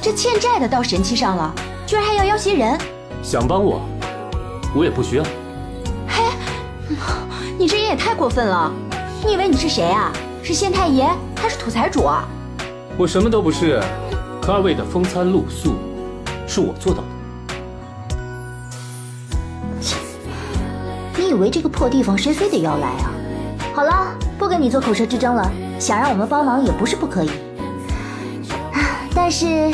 这欠债的到神器上了，居然还要要挟人。想帮我，我也不需要。嘿，你这人也太过分了！你以为你是谁啊？是县太爷还是土财主啊？我什么都不是，可二位的风餐露宿是我做到的。你以为这个破地方谁非得要来啊？好了，不跟你做口舌之争了，想让我们帮忙也不是不可以。但是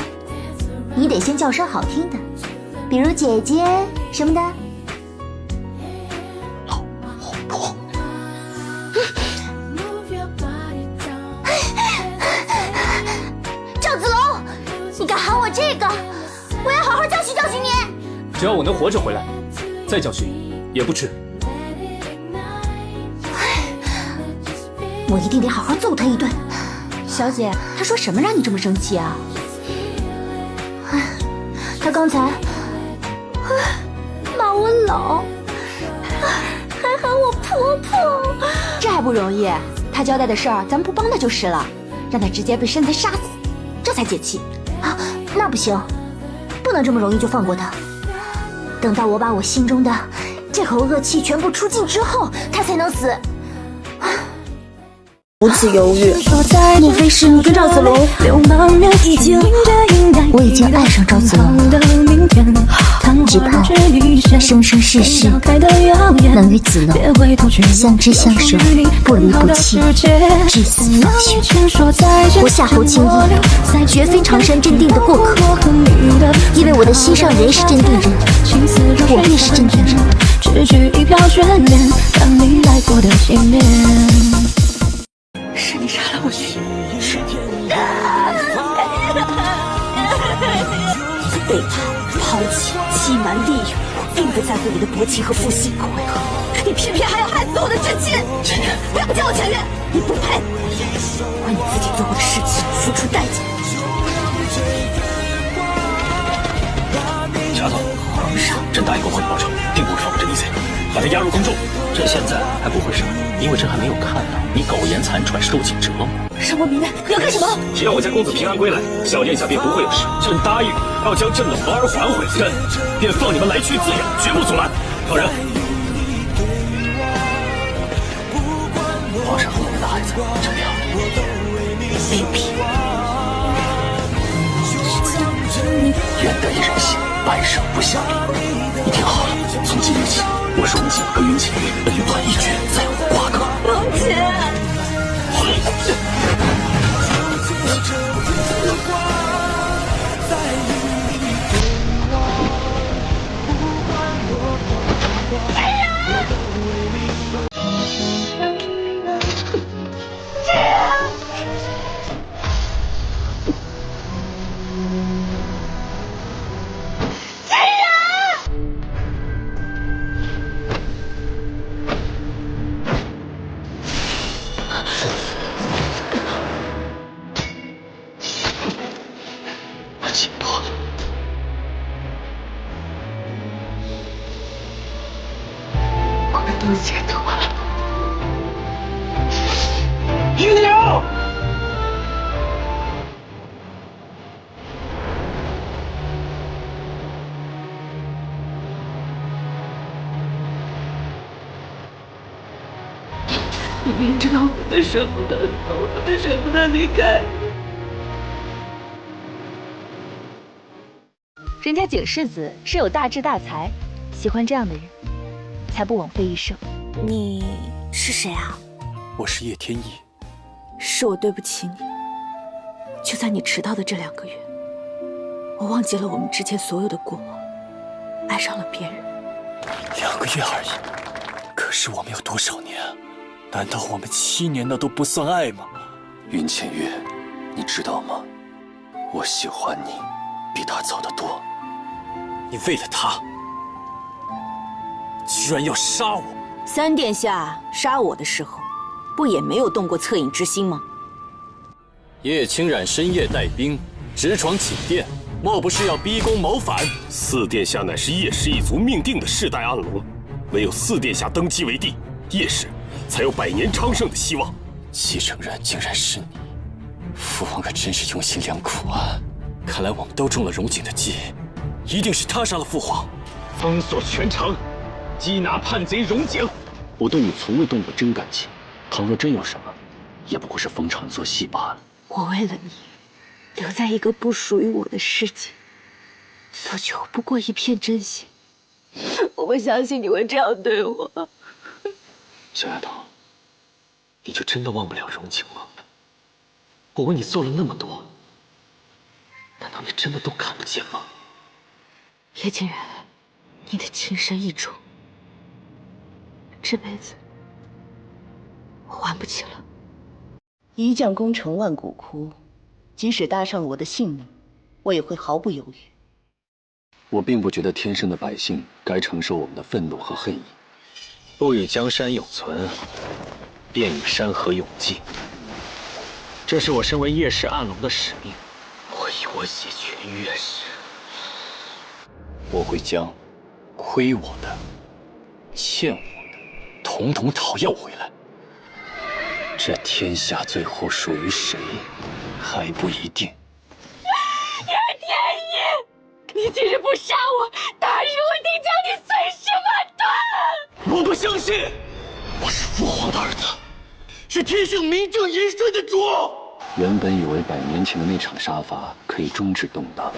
你得先叫声好听的，比如姐姐什么的。老婆。赵子龙，你敢喊我这个，我要好好教训教训你。只要我能活着回来，再教训也不迟。我一定得好好揍他一顿。小姐，他说什么让你这么生气啊？他刚才骂我老，还喊我婆婆，这还不容易？他交代的事儿，咱们不帮他就是了，让他直接被山贼杀死，这才解气。啊，那不行，不能这么容易就放过他。等到我把我心中的这口恶气全部出尽之后，他才能死。如此犹豫，莫非是你跟赵子龙？我已经爱上赵子龙了，只盼生生世世能与子龙相知相守，不离不弃，至死方休。我夏侯青衣绝非常山镇定的过客，因为我的心上人是镇定人，我便是镇定人。只取一瓢眷恋，当你来过的纪念。是你杀了我许，背叛、抛弃、欺瞒、利用，并不在乎你的薄情和负心，可为何你偏偏还要害死我的至亲？前任，不要叫我前任，你不配！为你自己做过的事情付出代价。丫头，皇上，朕答应过帮你报仇，定不会放过这逆贼，把他押入宫中。朕现在还不会杀你，因为朕还没有看到你苟延残喘、受尽折磨。上官明月，你要干什么？只要我家公子平安归来，小殿下便不会有事。朕答应要将朕的皇儿还回，朕便放你们来去自由，绝不阻拦。来人！皇上和你们的孩子，朕了卑鄙。愿得一人心，白首不相离。你听好了，从今日起，我荣景和云锦月恩断义绝，再无瓜葛。王姐。解脱了。我们都解脱了。玉鸟！你明知道我们舍不得走，我们舍不得离开。人家景世子是有大志大才，喜欢这样的人，才不枉费一生。你是谁啊？我是叶天意。是我对不起你。就在你迟到的这2个月，我忘记了我们之前所有的过往，爱上了别人。2个月而已，可是我们有多少年啊？难道我们7年的都不算爱吗？云浅月，你知道吗？我喜欢你比他早得多。你为了他，居然要杀我！三殿下杀我的时候，不也没有动过恻隐之心吗？叶清染深夜带兵直闯寝殿，莫不是要逼宫谋反？四殿下乃是叶氏一族命定的世代暗龙，唯有四殿下登基为帝，叶氏才有百年昌盛的希望。继承人竟然是你，父王可真是用心良苦啊！看来我们都中了荣景的计，一定是他杀了父皇。封锁全城，缉拿叛贼荣景。我对你从未动过真感情，倘若真有什么，也不过是逢场作戏罢了。我为了你，留在一个不属于我的世界，所求不过一片真心。我不相信你会这样对我。小丫头，你就真的忘不了荣景吗？我为你做了那么多，难道你真的都看不见吗？叶景远，你的情深意重，这辈子我还不起了。一将功成万骨枯，即使搭上我的性命，我也会毫不犹豫。我并不觉得天生的百姓该承受我们的愤怒和恨意。不与江山永存，便与山河永继。这是我身为叶氏暗龙的使命。我以我血全叶氏，我会将亏我的、欠我的，统统讨要回来。这天下最后属于谁，还不一定。你今日不杀我，大日我定将你碎尸万段！我不相信，我是父皇的儿子，是天上名正言顺的主。原本以为100年前的那场杀伐可以终止动荡，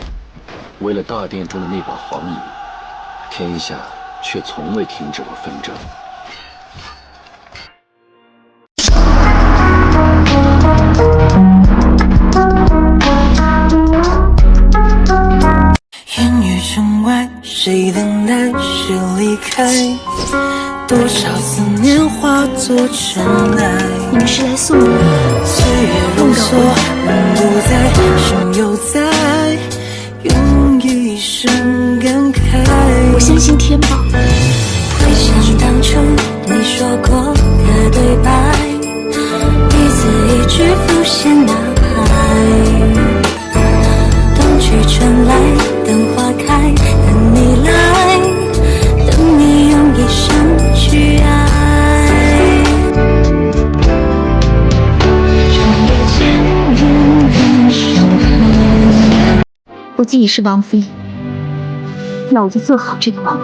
为了大殿中的那把黄椅，天下却从未停止过纷争。烟雨城外，谁等待，谁离开？多少思念化作尘埃。你们是来送我的？岁月如梭，人不在，心犹在，用一生感慨。我相信天宝。回想当初你说过的对白，一字一句浮现脑海。冬去春来，等花开，等你来，等你用一生去爱。我既已是王妃，那我就做好这个王妃。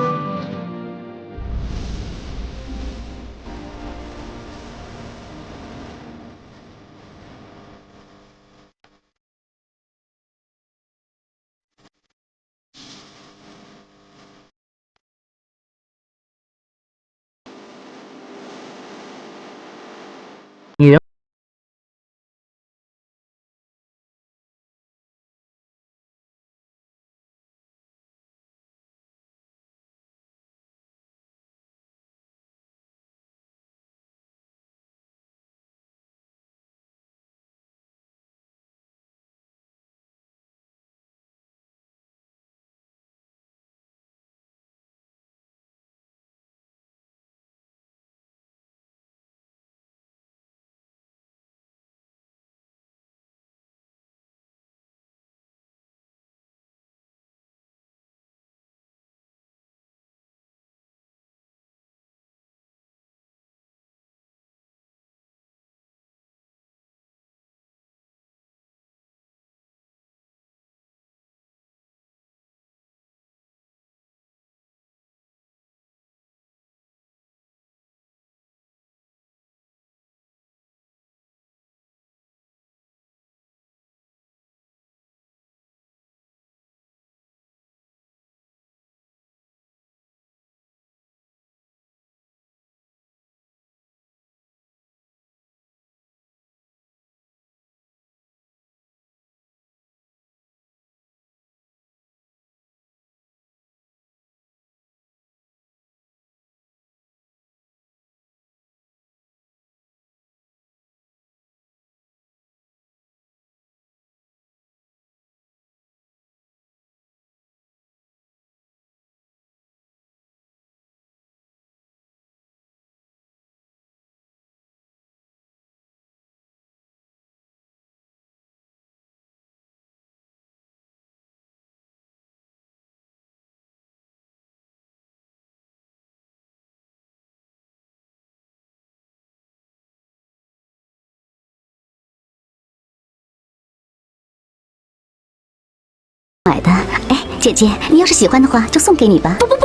买的。哎，姐姐，你要是喜欢的话，就送给你吧。不！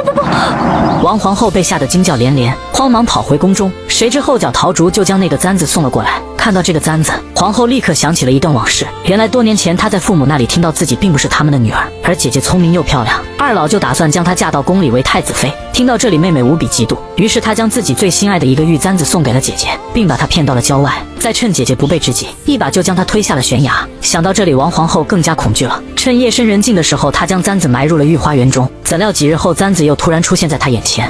王皇后被吓得惊叫连连，慌忙跑回宫中。谁知后脚陶竹就将那个簪子送了过来。看到这个簪子，皇后立刻想起了一段往事。原来多年前，她在父母那里听到自己并不是他们的女儿，而姐姐聪明又漂亮，二老就打算将她嫁到宫里为太子妃。听到这里，妹妹无比嫉妒，于是她将自己最心爱的一个玉簪子送给了姐姐，并把她骗到了郊外，再趁姐姐不备之际，一把就将她推下了悬崖。想到这里，王皇后更加恐惧了。趁夜深人静的时候，她将簪子埋入了御花园中。怎料几日后，簪子又突然出现在她眼前。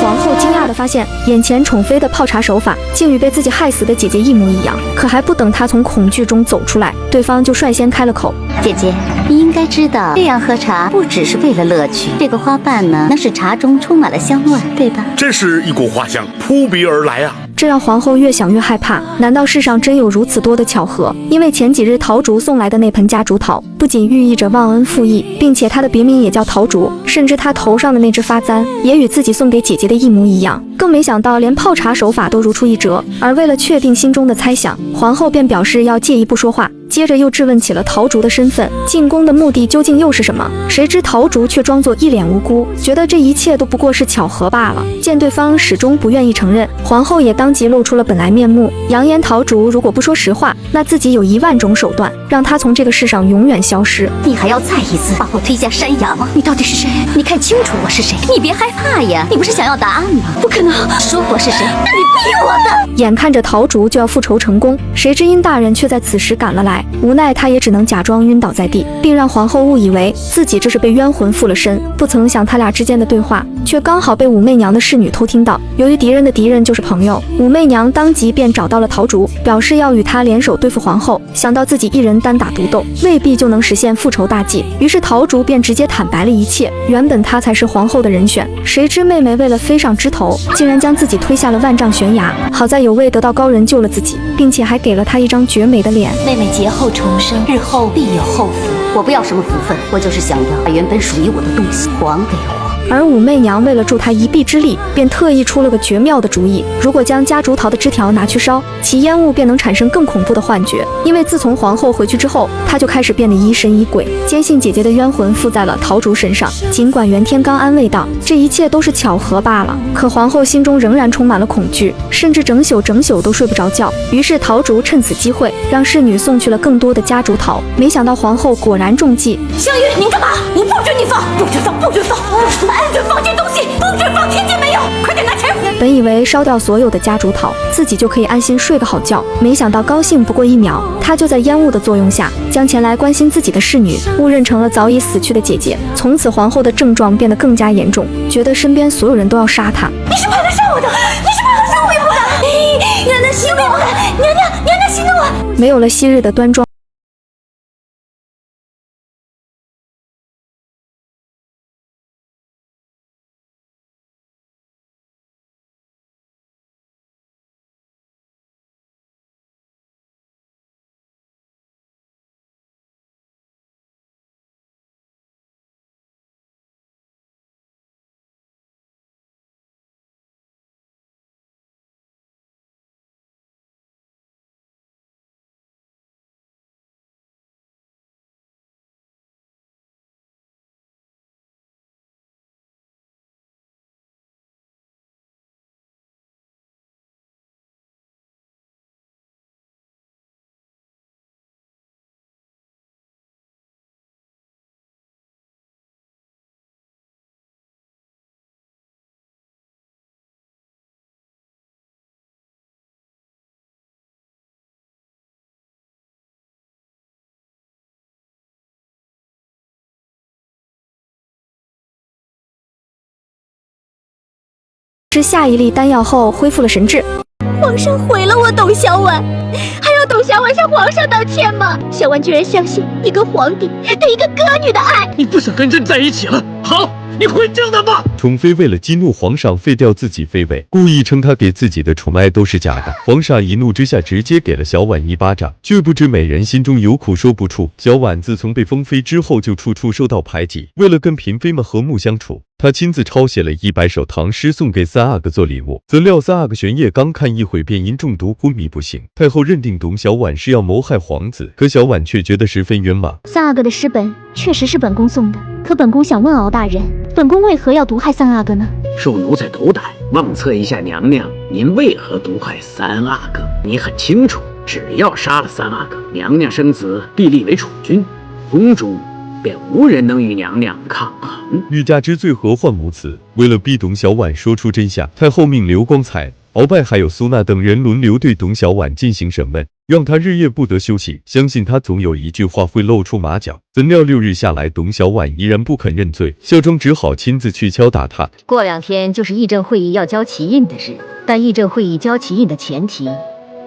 皇后惊讶地发现，眼前宠妃的泡茶手法竟与被自己害死的姐姐一模一样。可还不等她从恐惧中走出来，对方就率先开了口：“姐姐，你应该知道，这样喝茶不只是为了乐趣。这个花瓣呢，能使茶中充满了香味，对吧？”真是一股花香扑鼻而来啊！这让皇后越想越害怕，难道世上真有如此多的巧合？因为前几日陶竹送来的那盆夹竹桃，不仅寓意着忘恩负义，并且它的别名也叫陶竹，甚至她头上的那只发簪也与自己送给姐姐的一模一样。更没想到，连泡茶手法都如出一辙。而为了确定心中的猜想，皇后便表示要借一步说话，接着又质问起了陶竹的身份，进宫的目的究竟又是什么？谁知陶竹却装作一脸无辜，觉得这一切都不过是巧合罢了。见对方始终不愿意承认，皇后也当即露出了本来面目，扬言陶竹如果不说实话，那自己有10000种手段让他从这个世上永远消失。你还要再一次把我推下山崖吗？你到底是谁？你看清楚我是谁！你别害怕呀，你不是想要答案吗？不可能，说我是谁，是你逼我的。眼看着陶竹就要复仇成功，谁知殷大人却在此时赶了来，无奈他也只能假装晕倒在地，并让皇后误以为自己这是被冤魂附了身。不曾想他俩之间的对话却刚好被武媚娘的侍女偷听到。由于敌人的敌人就是朋友，武媚娘当即便找到了陶竹，表示要与他联手对付皇后。想到自己一人单打独斗未必就能实现复仇大计，于是陶竹便直接坦白了一切。原本他才是皇后的人选，谁知妹妹为了飞上枝头，竟然将自己推下了万丈悬崖。好在有位得道高人救了自己，并且还给了她一张绝美的脸。妹妹劫后重生，日后必有后福。我不要什么福分，我就是想要把原本属于我的东西还给我。而武媚娘为了助她一臂之力，便特意出了个绝妙的主意：如果将夹竹桃的枝条拿去烧，其烟雾便能产生更恐怖的幻觉。因为自从皇后回去之后，她就开始变得疑神疑鬼，坚信姐姐的冤魂附在了陶竹身上。尽管袁天罡安慰道这一切都是巧合罢了，可皇后心中仍然充满了恐惧，甚至整宿都睡不着觉。于是陶竹趁此机会让侍女送去了更多的夹竹桃，没想到皇后果然中计。香玉，你干嘛？我不准你放，不准放，不准放！安准放这东西，不准放，听见没有？快点拿柴火！本以为烧掉所有的夹竹桃，自己就可以安心睡个好觉，没想到高兴不过1秒，她就在烟雾的作用下，将前来关心自己的侍女误认成了早已死去的姐姐。从此皇后的症状变得更加严重，觉得身边所有人都要杀她。你是派来杀我的，你是派来杀我的！娘娘息怒我，娘娘息怒我！没有了昔日的端庄。吃下一粒丹药后恢复了神智。皇上毁了我董小宛，还要董小宛向皇上道歉吗？小宛居然相信一个皇帝对一个歌女的爱。你不想跟朕在一起了？好，你会正的吗？宠妃为了激怒皇上废掉自己妃位，故意称他给自己的宠爱都是假的。皇上一怒之下直接给了小婉一巴掌，却不知美人心中有苦说不出。小婉自从被封妃之后就处处受到排挤，为了跟嫔妃们和睦相处，他亲自抄写了100首唐诗送给三阿哥做礼物。怎料三阿哥玄烨刚看一会便因中毒昏迷不醒。太后认定董小婉是要谋害皇子，可小婉却觉得十分冤枉。三阿哥的诗本确实是本宫送的，可本宫想问敖大人，本宫为何要毒害三阿哥呢？恕奴才斗胆，妄测一下娘娘，您为何毒害三阿哥？你很清楚，只要杀了三阿哥，娘娘生子必立为储君，宫中便无人能与娘娘抗衡。欲加之罪，何患无辞？为了逼董小婉说出真相，太后命刘光彩、鳌拜还有苏娜等人轮流对董小婉进行审问，让她日夜不得休息，相信她总有一句话会露出马脚。怎料6日下来，董小婉依然不肯认罪，孝庄只好亲自去敲打她。过2天就是议政会议要交旗印的日，但议政会议交旗印的前提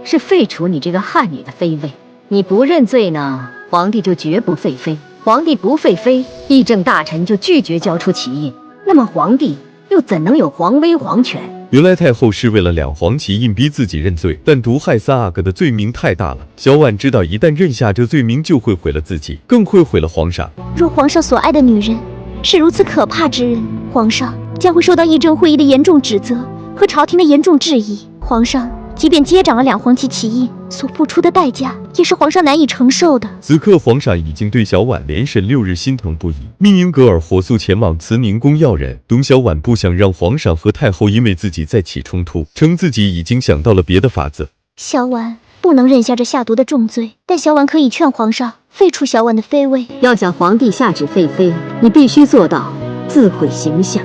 是废除你这个汉女的妃位。你不认罪呢，皇帝就绝不废妃；皇帝不废妃，议政大臣就拒绝交出旗印。那么皇帝又怎能有皇威皇权？原来太后是为了2黄旗印逼自己认罪，但毒害三阿哥的罪名太大了。小婉知道一旦认下这罪名，就会毁了自己，更会毁了皇上。若皇上所爱的女人是如此可怕之人，皇上将会受到议政会议的严重指责和朝廷的严重质疑。皇上即便接掌了2黄旗旗印，所付出的代价也是皇上难以承受的。此刻皇上已经对小婉连审6日，心疼不已，命英格尔火速前往慈宁宫要人。董小婉不想让皇上和太后因为自己再起冲突，称自己已经想到了别的法子。小婉不能认下这下毒的重罪，但小婉可以劝皇上废除小婉的妃位。要想皇帝下旨废妃，你必须做到自毁形象，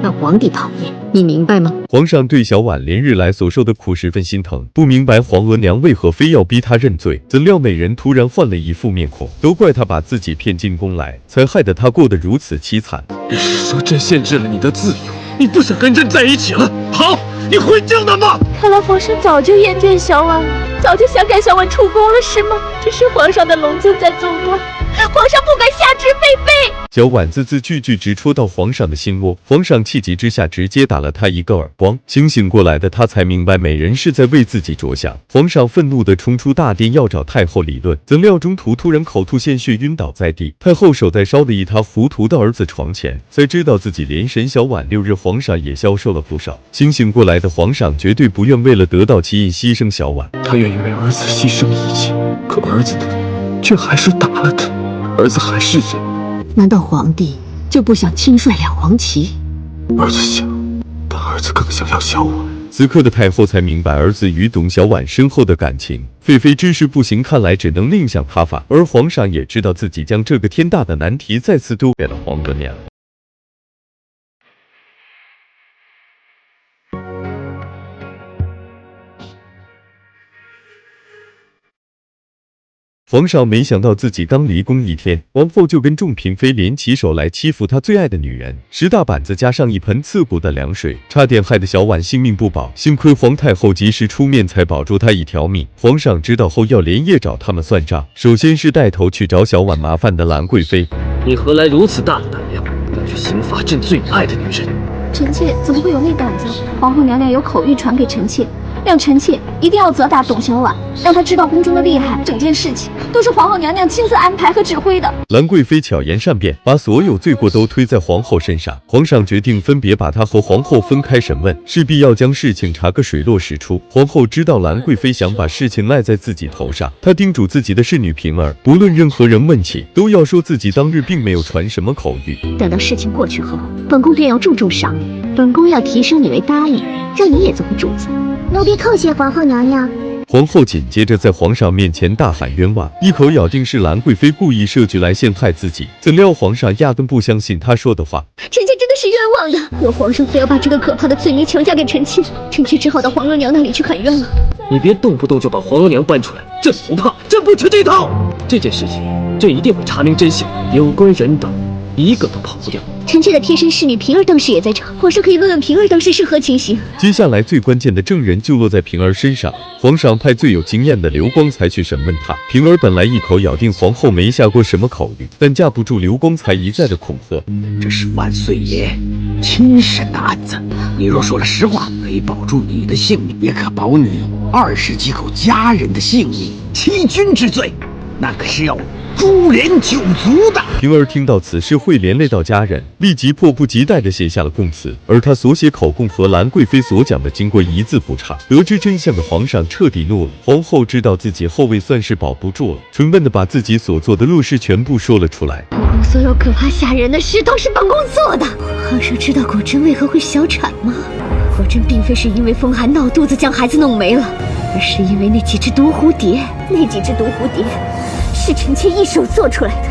让皇帝讨厌，你明白吗？皇上对小婉连日来所受的苦十分心疼，不明白皇额娘为何非要逼她认罪。怎料美人突然换了一副面孔，都怪她把自己骗进宫来，才害得她过得如此凄惨。你是说朕限制了你的自由，你不想跟朕在一起了？好，你会正的吗？看来皇上早就厌倦小婉，早就想赶小婉出宫了，是吗？这是皇上的龙宗在作怪，皇上不敢下旨废妃。小婉字字句句直戳到皇上的心窝，皇上气急之下直接打了他一个耳光。清醒过来的他才明白美人是在为自己着想。皇上愤怒地冲出大殿要找太后理论，怎料中途突然口吐鲜血晕倒在地。太后守在烧得一塌糊涂的儿子床前，才知道自己连审小婉6日，皇上也消瘦了不少。清醒过来的皇上绝对不愿为了得到旗印牺牲小婉，他愿意为儿子牺牲一切，可儿子却还是打了他。儿子还是人。难道皇帝就不想亲率2黄旗？儿子想，但儿子更想要小婉。此刻的太后才明白儿子与董小婉深厚的感情，废妃之事不行，看来只能另想他法。而皇上也知道自己将这个天大的难题再次丢给了皇额娘。皇上没想到自己刚离宫1天，王后就跟众嫔妃联起手来欺负他最爱的女人，10大板子加上1盆刺骨的凉水，差点害得小婉性命不保。幸亏皇太后及时出面，才保住她一条命。皇上知道后要连夜找他们算账，首先是带头去找小婉麻烦的兰贵妃。你何来如此大的胆量，要去刑罚朕最爱的女人？臣妾怎么会有那胆子？皇后娘娘有口谕传给臣妾，让臣妾一定要责打董小婉，让她知道宫中的厉害。整件事情都是皇后娘娘亲自安排和指挥的。兰贵妃巧言善辩，把所有罪过都推在皇后身上。皇上决定分别把她和皇后分开审问，势必要将事情查个水落石出。皇后知道兰贵妃想把事情赖在自己头上，她叮嘱自己的侍女嫔儿，不论任何人问起，都要说自己当日并没有传什么口谕。等到事情过去后，本宫便要重重赏你。本宫要提升你为大理，让你也做个主子。奴婢叩谢皇后娘娘。皇后紧接着在皇上面前大喊冤枉，一口咬定是兰贵妃故意设局来陷害自己。怎料皇上压根不相信她说的话，臣妾真的是冤枉的。若皇上非要把这个可怕的罪名强加给臣妾，臣妾只好到皇额娘那里去喊冤了。你别动不动就把皇额娘搬出来，朕不怕，朕不吃这套。这件事情朕一定会查明真相，有关人等一个都跑不掉。臣妾的贴身侍女平儿当时也在场，皇上可以问问平儿当时是何情形。接下来最关键的证人就落在平儿身上，皇上派最有经验的刘光才去审问她。平儿本来一口咬定皇后没下过什么考虑，但架不住刘光才一再的恐吓。这是万岁爷亲审的案子，你若说了实话，可以保住你的性命，也可保你20几口家人的性命。欺君之罪，那可是要株连九族的。平儿听到此事会连累到家人，立即迫不及待地写下了供词，而他所写口供和兰贵妃所讲的经过一字不差。得知真相的皇上彻底怒了，皇后知道自己后位算是保不住了，纯笨地把自己所做的恶事全部说了出来。后宫所有可怕吓人的事都是本宫做的。皇上知道果真为何会小产吗？果真并非是因为风寒闹肚子将孩子弄没了，而是因为那几只毒蝴蝶。那几只毒蝴蝶是臣妾一手做出来的。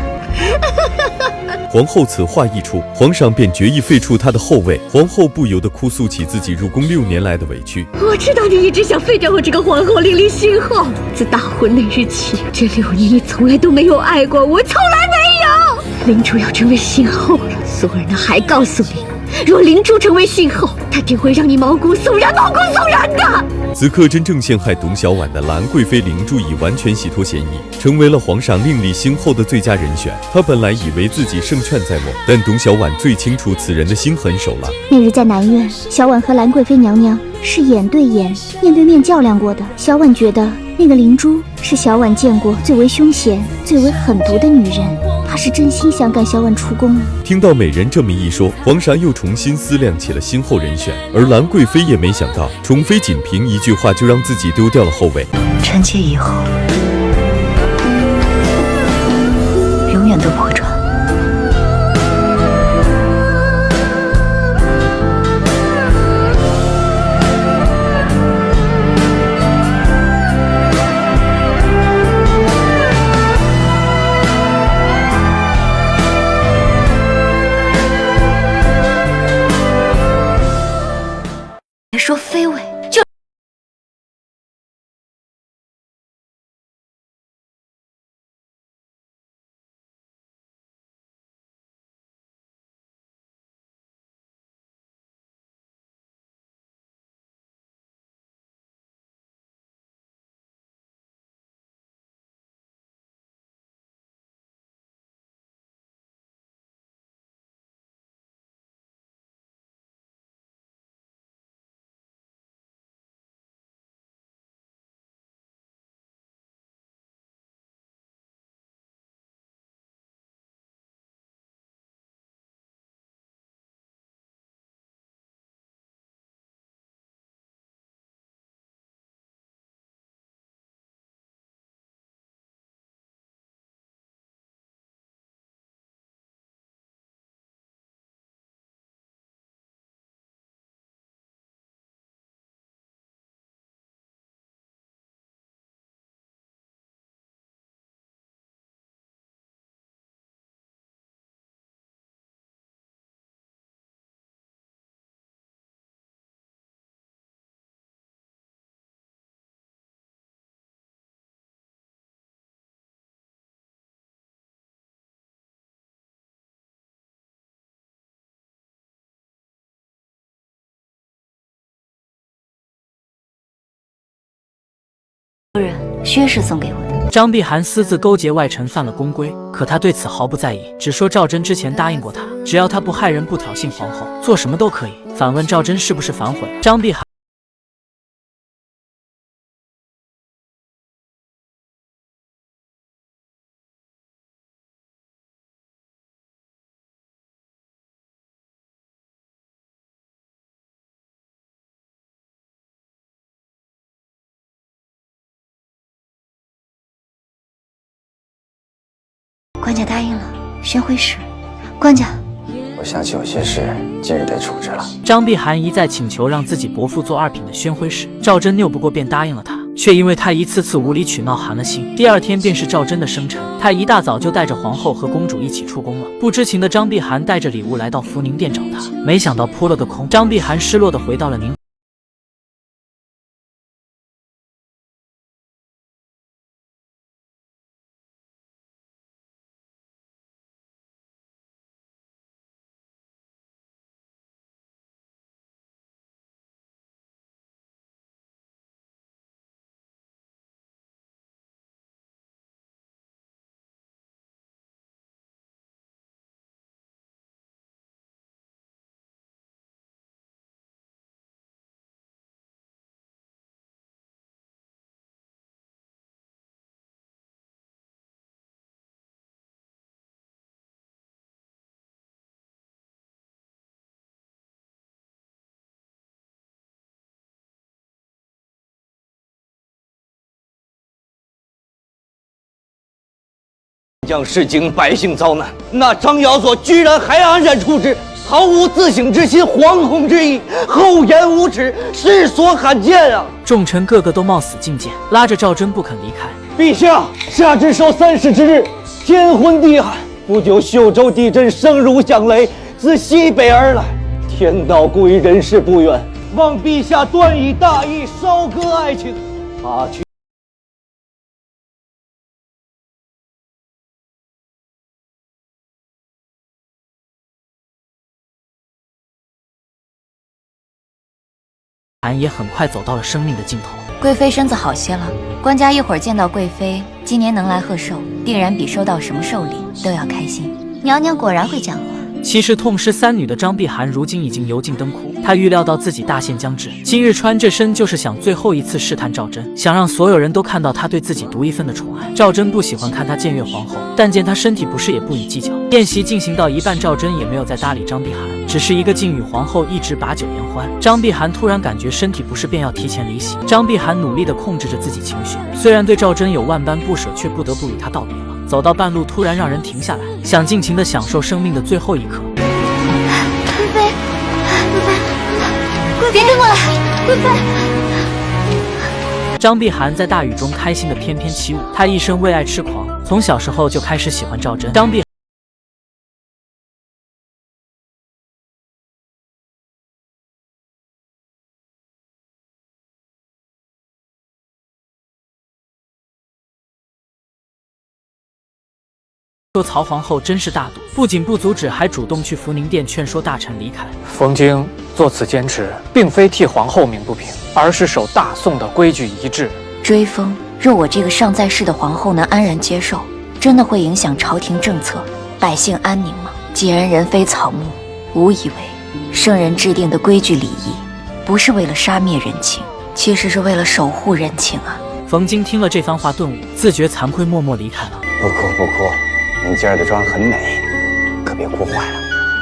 皇后此话一出，皇上便决意废除她的后位。皇后不由得哭诉起自己入宫6年来的委屈。我知道你一直想废掉我这个皇后，令新后。自大婚那日起，这6年你从来都没有爱过我，从来没有。灵珠要成为新后了，索尔呢还告诉你，若灵珠成为新后，他定会让你毛骨悚然，毛骨悚然的。此刻真正陷害董小宛的兰贵妃灵珠已完全洗脱嫌疑，成为了皇上另立新后的最佳人选。她本来以为自己胜券在握，但董小宛最清楚此人的心狠手辣。那日在南苑，小婉和兰贵妃娘娘是眼对眼、面对面较量过的。小婉觉得那个灵珠是小婉见过最为凶险、最为狠毒的女人，她是真心想赶小婉出宫了。听到美人这么一说，皇上又重新思量起了新后人选，而兰贵妃也没想到，宠妃仅凭一句话就让自己丢掉了后位。臣妾以后永远都不会转。别说妃位，就薛氏送给我的。张碧涵私自勾结外臣犯了宫规，可他对此毫不在意，只说赵祯之前答应过他，只要他不害人不挑衅皇后，做什么都可以。反问赵祯是不是反悔，张碧涵官家答应了，宣徽使。官家，我想起有些事今日得处置了。张碧涵一再请求让自己伯父做2品的宣徽使，赵祯拗不过便答应了他，却因为他一次次无理取闹寒了心。第2天便是赵祯的生辰，他一大早就带着皇后和公主一起出宫了。不知情的张碧涵带着礼物来到福宁殿找他，没想到扑了个空。张碧涵失落的回到了宁。将市井百姓遭难，那张瑶所居然还安然处之，毫无自省之心，惶恐之意，厚颜无耻，世所罕见啊！众臣个个都冒死进谏，拉着赵祯不肯离开。陛下，夏至寿30之日，天昏地暗，不久秀州地震，声如响雷，自西北而来，天道故于人世不远，望陛下端以大义，收割爱情，拔去。韩也很快走到了生命的尽头。贵妃身子好些了，官家一会儿见到贵妃，今年能来贺寿，定然比收到什么寿礼都要开心。娘娘果然会讲话。其实痛失三女的张碧涵如今已经油尽灯枯，她预料到自己大限将至，今日穿这身就是想最后一次试探赵祯，想让所有人都看到她对自己独一份的宠爱。赵祯不喜欢看她僭越皇后，但见她身体不适也不予计较。宴席进行到一半，赵祯也没有再搭理张碧涵，只是一个劲与皇后一直把酒言欢。张碧涵突然感觉身体不适，便要提前离席。张碧涵努力地控制着自己情绪，虽然对赵祯有万般不舍，却不得不与他道别了。走到半路，突然让人停下来，想尽情地享受生命的最后一刻。贵妃，贵妃，跟过来，贵妃。张碧涵在大雨中开心的翩翩起舞，她一生为爱痴狂，从小时候就开始喜欢赵祯。张碧说曹皇后真是大度，不仅不阻止，还主动去福宁殿劝说大臣离开。冯京做此坚持，并非替皇后鸣不平，而是守大宋的规矩仪制。追封，若我这个尚在世的皇后能安然接受，真的会影响朝廷政策，百姓安宁吗？既然人非草木，吾以为圣人制定的规矩礼仪，不是为了杀灭人情，其实是为了守护人情啊。冯京听了这番话顿悟，自觉惭愧，默默离开了。不哭不哭，您今儿的妆很美，可别哭坏了。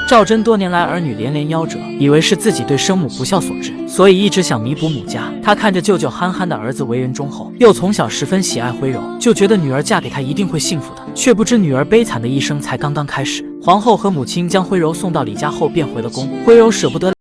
赵祯多年来儿女连连夭折，以为是自己对生母不孝所致，所以一直想弥补母家。他看着舅舅憨憨的儿子为人忠厚，又从小十分喜爱徽柔，就觉得女儿嫁给他一定会幸福的，却不知女儿悲惨的一生才刚刚开始。皇后和母亲将徽柔送到李家后，便回了宫。徽柔舍不得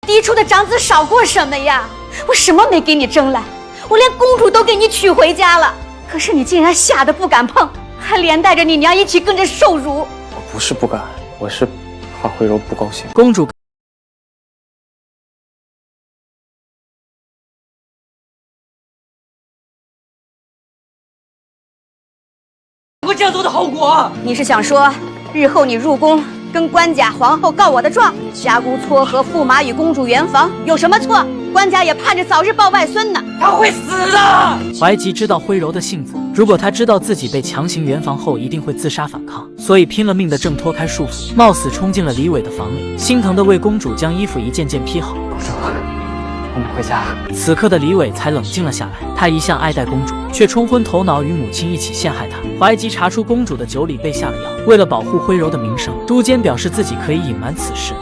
嫡出的长子少过什么呀？我什么没给你争来，我连公主都给你娶回家了，可是你竟然吓得不敢碰，还连带着你娘一起跟着受辱。我不是不敢，我是怕徽柔不高兴。公主我这样做的后果，你是想说，日后你入宫跟官家、皇后告我的状，家姑撮合驸马与公主圆房，有什么错？官家也盼着早日抱外孙呢。他会死的。怀吉知道徽柔的性子，如果他知道自己被强行圆房后，一定会自杀反抗，所以拼了命的挣脱开束缚，冒死冲进了李伟的房里，心疼的为公主将衣服一件件披好。公主，我们回家。此刻的李伟才冷静了下来，他一向爱戴公主，却冲昏头脑与母亲一起陷害她。怀吉查出公主的酒里被下了药，为了保护徽柔的名声，都监表示自己可以隐瞒此事。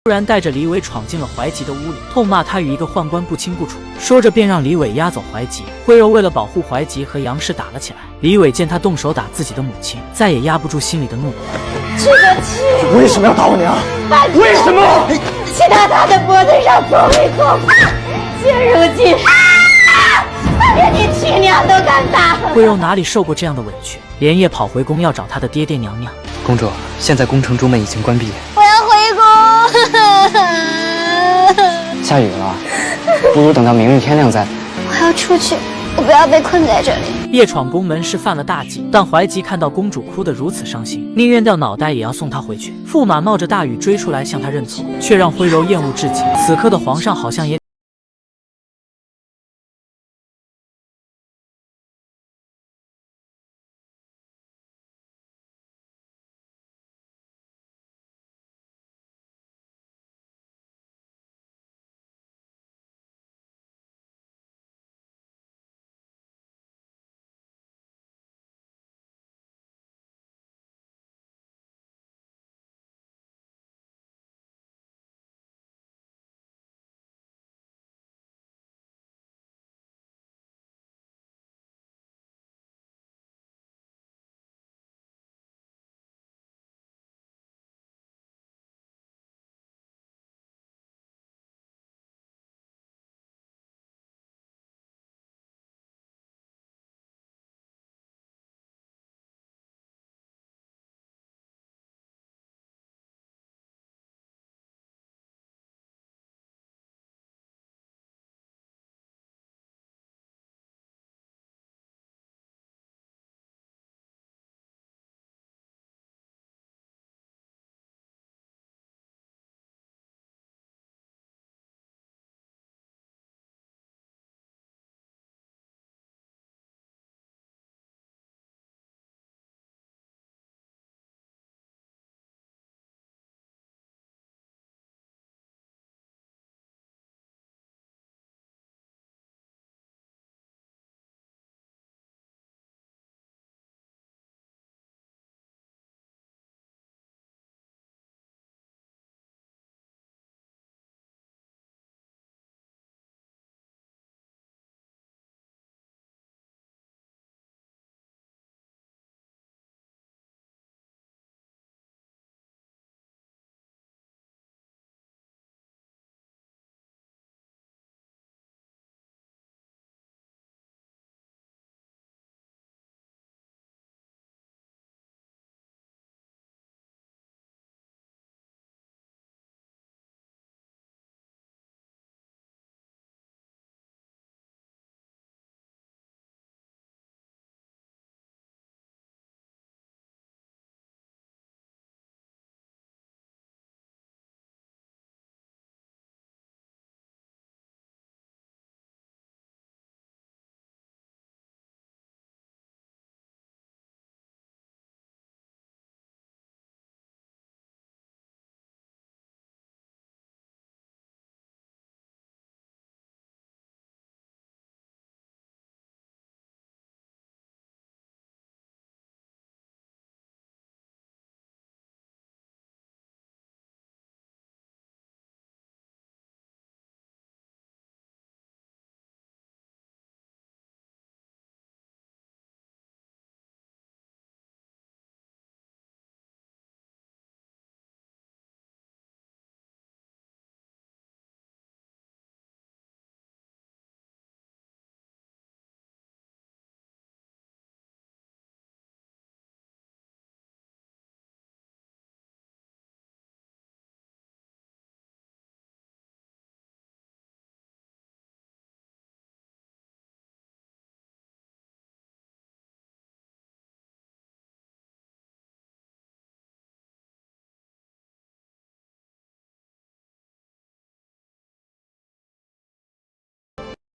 突然带着李伟闯进了怀吉的屋里，痛骂他与一个宦官不清不楚，说着便让李伟押走怀吉。徽柔为了保护怀吉和杨氏打了起来，李伟见他动手打自己的母亲，再也压不住心里的怒火。这个气为什么要打我娘？为什么？骑到他的脖子上作威作福，现如今，连你亲娘都敢打。徽柔哪里受过这样的委屈，连夜跑回宫要找他的爹爹娘娘。公主，现在宫城中门已经关闭，我要回宫。下雨了，不如等到明日天亮再。我要出去，我不要被困在这里。夜闯宫门是犯了大忌，但怀吉看到公主哭得如此伤心，宁愿掉脑袋也要送她回去。驸马冒着大雨追出来向她认错，却让徽柔厌恶至极。此刻的皇上好像也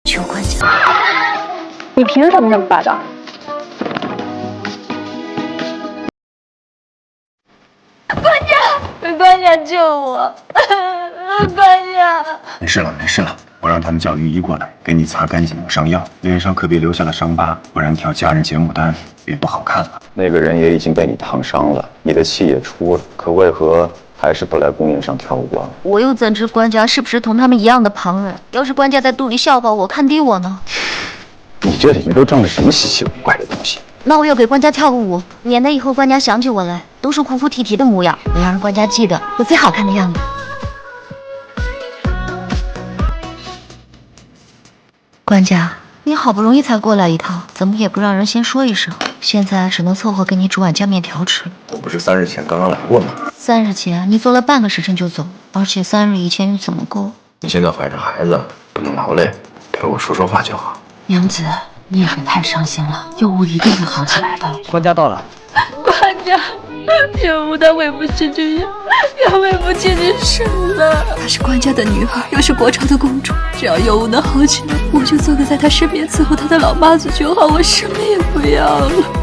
求官家，你凭什么这么霸道？官家救我！官家，没事了，没事了，我让他们叫御医过来，给你擦干净，上药。脸上可别留下了伤疤，不然挑家人节牡丹也不好看了。那个人也已经被你烫伤了，你的气也出了，可为何还是不来公园上跳舞啊？我又怎知官家是不是同他们一样的旁人？要是官家在肚里笑话我、看低我呢？你这里面都装着什么稀奇古怪的东西？那我要给官家跳个舞，免得以后官家想起我来都是哭哭啼啼的模样，得让官家记得我最好看的样子。官家，你好不容易才过来一趟，怎么也不让人先说一声？现在只能凑合给你煮碗酱面条吃。我不是3日前刚刚来过吗？3日前你走了半个时辰就走，而且3日以前又怎么够？你现在怀着孩子，不能劳累，陪我说说话就好。娘子，你也别太伤心了，幼吾一定会好起来的。官家到了。官家，幼吾她回不去这样，她回不去这事了。她是官家的女儿，又是国朝的公主，只要幼吾能好起来，我就做个在她身边伺候她的老妈子就好，我什么也不要了。